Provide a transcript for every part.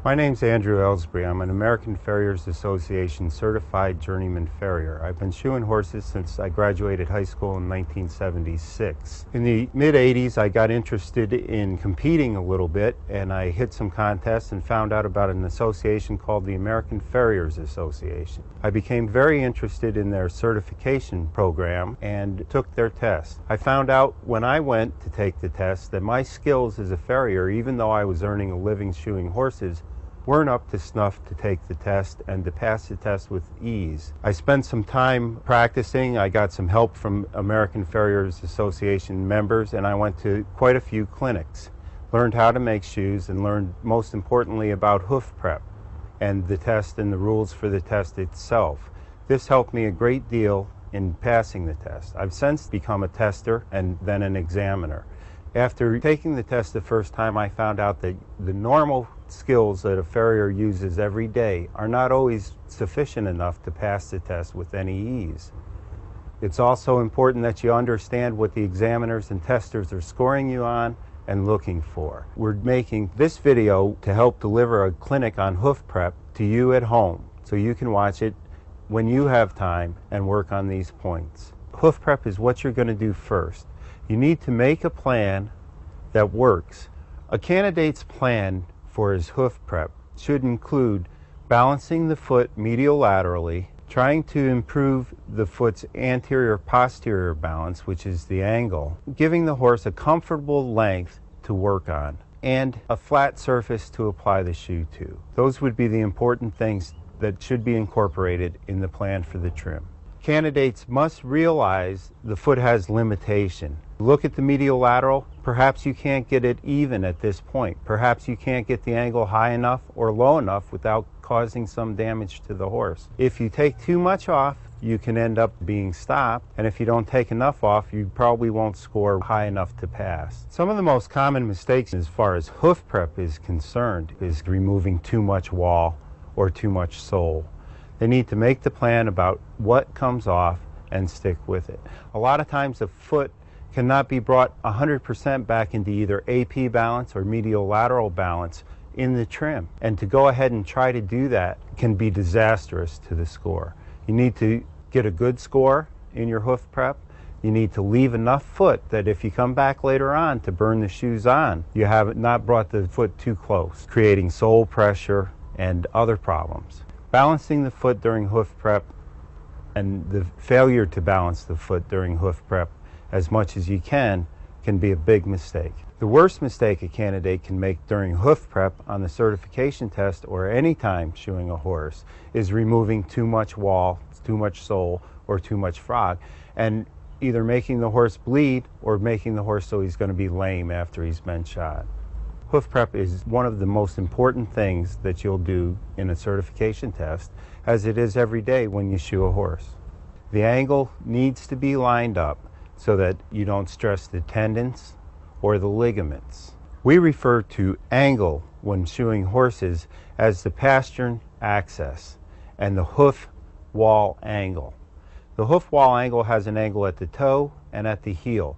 My name's Andrew Elsbree. I'm an American Farriers Association certified journeyman farrier. I've been shoeing horses since I graduated high school in 1976. In the mid-80s, I got interested in competing a little bit, and I hit some contests and found out about an association called the American Farriers Association. I became very interested in their certification program and took their test. I found out when I went to take the test that my skills as a farrier, even though I was earning a living shoeing horses, weren't up to snuff to take the test and to pass the test with ease. I spent some time practicing. I got some help from American Farriers Association members, and I went to quite a few clinics. Learned how to make shoes and learned, most importantly, about hoof prep and the test and the rules for the test itself. This helped me a great deal in passing the test. I've since become a tester and then an examiner. After taking the test the first time, I found out that the normal skills that a farrier uses every day are not always sufficient enough to pass the test with any ease. It's also important that you understand what the examiners and testers are scoring you on and looking for. We're making this video to help deliver a clinic on hoof prep to you at home, so you can watch it when you have time and work on these points. Hoof prep is what you're going to do first. You need to make a plan that works. A candidate's plan for his hoof prep should include balancing the foot medial-laterally, trying to improve the foot's anterior-posterior balance, which is the angle, giving the horse a comfortable length to work on, and a flat surface to apply the shoe to. Those would be the important things that should be incorporated in the plan for the trim. Candidates must realize the foot has limitation. Look at the medial lateral. Perhaps you can't get it even at this point. Perhaps you can't get the angle high enough or low enough without causing some damage to the horse. If you take too much off, you can end up being stopped, and if you don't take enough off, you probably won't score high enough to pass. Some of the most common mistakes as far as hoof prep is concerned is removing too much wall or too much sole. They need to make the plan about what comes off and stick with it. A lot of times the foot cannot be brought 100% back into either AP balance or medial lateral balance in the trim. And to go ahead and try to do that can be disastrous to the score. You need to get a good score in your hoof prep. You need to leave enough foot that if you come back later on to burn the shoes on, you have not brought the foot too close, creating sole pressure and other problems. Balancing the foot during hoof prep and the failure to balance the foot during hoof prep as much as you can be a big mistake. The worst mistake a candidate can make during hoof prep on the certification test or any time shoeing a horse is removing too much wall, too much sole, or too much frog, and either making the horse bleed or making the horse so he's going to be lame after he's been shod. Hoof prep is one of the most important things that you'll do in a certification test, as it is every day when you shoe a horse. The angle needs to be lined up so that you don't stress the tendons or the ligaments. We refer to angle when shoeing horses as the pastern axis and the hoof wall angle. The hoof wall angle has an angle at the toe and at the heel.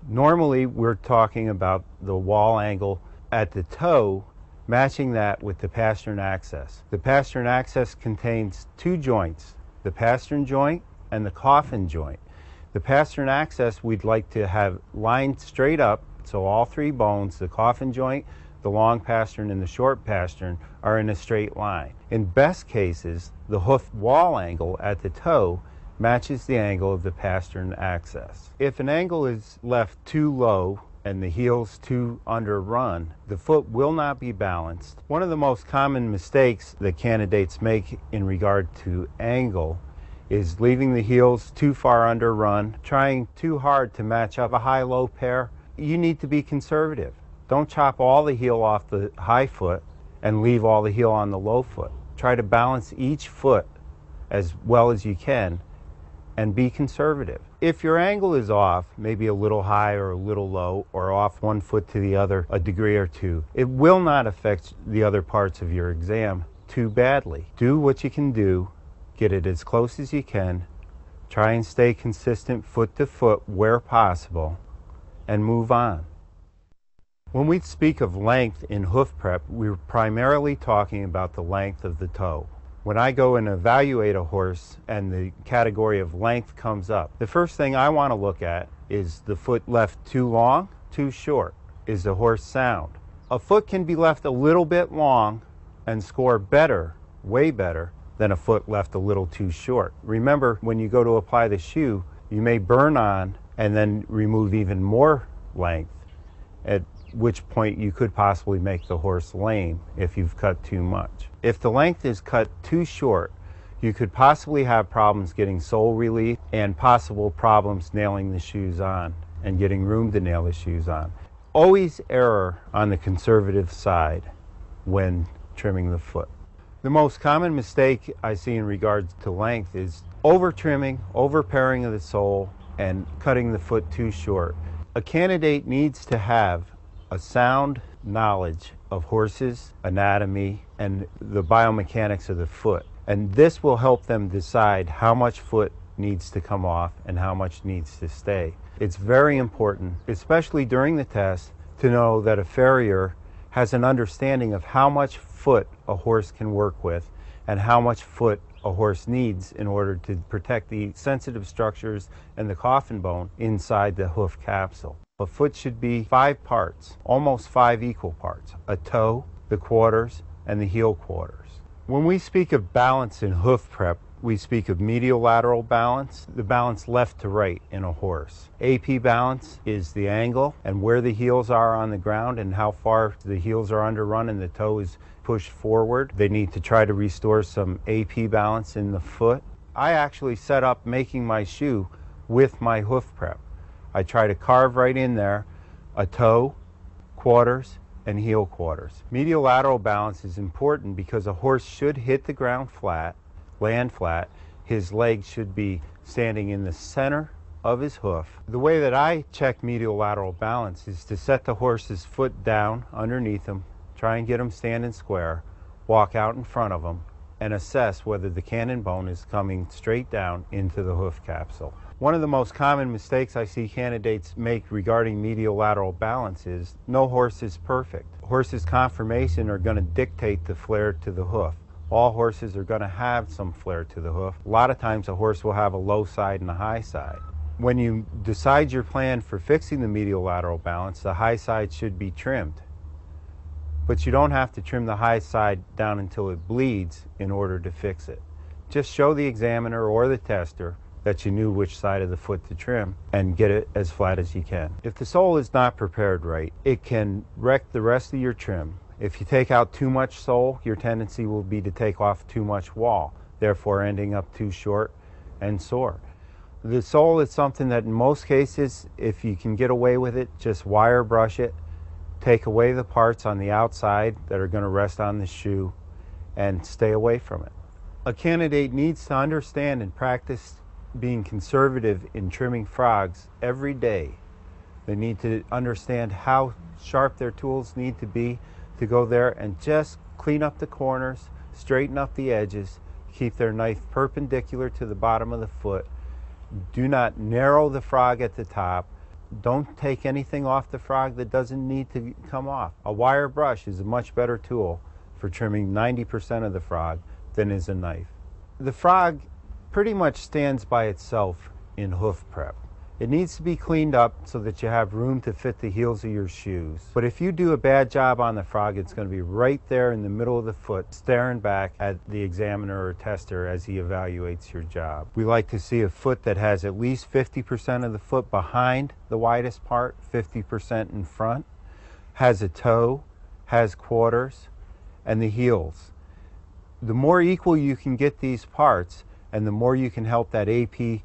Normally we're talking about the wall angle at the toe, matching that with the pastern axis. The pastern axis contains two joints, the pastern joint and the coffin joint. The pastern axis we'd like to have lined straight up, so all three bones, the coffin joint, the long pastern, and the short pastern, are in a straight line. In best cases, the hoof wall angle at the toe matches the angle of the pastern axis. If an angle is left too low and the heel's too underrun, the foot will not be balanced. One of the most common mistakes that candidates make in regard to angle is leaving the heels too far underrun, trying too hard to match up a high-low pair. You need to be conservative. Don't chop all the heel off the high foot and leave all the heel on the low foot. Try to balance each foot as well as you can and be conservative. If your angle is off, maybe a little high or a little low, or off one foot to the other a degree or two, it will not affect the other parts of your exam too badly. Do what you can do, get it as close as you can, try and stay consistent foot to foot where possible, and move on. When we speak of length in hoof prep, we're primarily talking about the length of the toe. When I go and evaluate a horse and the category of length comes up, the first thing I want to look at is the foot left too long, too short. Is the horse sound? A foot can be left a little bit long and score better, way better, than a foot left a little too short. Remember, when you go to apply the shoe, you may burn on and then remove even more length, at which point you could possibly make the horse lame if you've cut too much. If the length is cut too short, you could possibly have problems getting sole relief and possible problems nailing the shoes on and getting room to nail the shoes on. Always err on the conservative side when trimming the foot. The most common mistake I see in regards to length is over trimming, over paring of the sole, and cutting the foot too short. A candidate needs to have a sound knowledge of horses, anatomy, and the biomechanics of the foot. And this will help them decide how much foot needs to come off and how much needs to stay. It's very important, especially during the test, to know that a farrier has an understanding of how much foot a horse can work with and how much foot a horse needs in order to protect the sensitive structures and the coffin bone inside the hoof capsule. A foot should be 5 parts, almost 5 equal parts: a toe, the quarters, and the heel quarters. When we speak of balance in hoof prep, we speak of medial lateral balance, the balance left to right in a horse. AP balance is the angle and where the heels are on the ground and how far the heels are underrun and the toe is pushed forward. They need to try to restore some AP balance in the foot. I actually set up making my shoe with my hoof prep. I try to carve right in there a toe, quarters, and heel quarters. Medial lateral balance is important because a horse should hit the ground flat, land flat. His legs should be standing in the center of his hoof. The way that I check medial lateral balance is to set the horse's foot down underneath him, try and get him standing square, walk out in front of him, and assess whether the cannon bone is coming straight down into the hoof capsule. One of the most common mistakes I see candidates make regarding medial lateral balance is no horse is perfect. Horses' conformation are going to dictate the flare to the hoof. All horses are going to have some flare to the hoof. A lot of times a horse will have a low side and a high side. When you decide your plan for fixing the medial lateral balance, the high side should be trimmed. But you don't have to trim the high side down until it bleeds in order to fix it. Just show the examiner or the tester that you knew which side of the foot to trim and get it as flat as you can. If the sole is not prepared right, it can wreck the rest of your trim. If you take out too much sole, your tendency will be to take off too much wall, therefore ending up too short and sore. The sole is something that in most cases, if you can get away with it, just wire brush it, take away the parts on the outside that are going to rest on the shoe, and stay away from it. A candidate needs to understand and practice being conservative in trimming frogs every day. They need to understand how sharp their tools need to be to go there and just clean up the corners, straighten up the edges, keep their knife perpendicular to the bottom of the foot. Do not narrow the frog at the top. Don't take anything off the frog that doesn't need to come off. A wire brush is a much better tool for trimming 90% of the frog than is a knife. The frog pretty much stands by itself in hoof prep. It needs to be cleaned up so that you have room to fit the heels of your shoes. But if you do a bad job on the frog, it's going to be right there in the middle of the foot, staring back at the examiner or tester as he evaluates your job. We like to see a foot that has at least 50% of the foot behind the widest part, 50% in front, has a toe, has quarters, and the heels. The more equal you can get these parts, and the more you can help that AP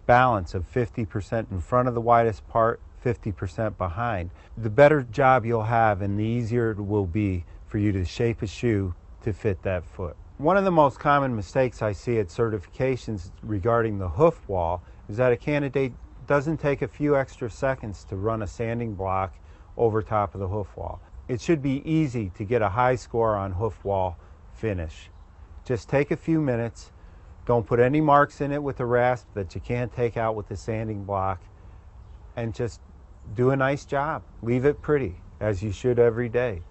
balance of 50% in front of the widest part, 50% behind, the better job you'll have and the easier it will be for you to shape a shoe to fit that foot. One of the most common mistakes I see at certifications regarding the hoof wall is that a candidate doesn't take a few extra seconds to run a sanding block over top of the hoof wall. It should be easy to get a high score on hoof wall finish. Just take a few minutes. Don't put any marks in it with a rasp that you can't take out with the sanding block, and just do a nice job. Leave it pretty. as you should every day.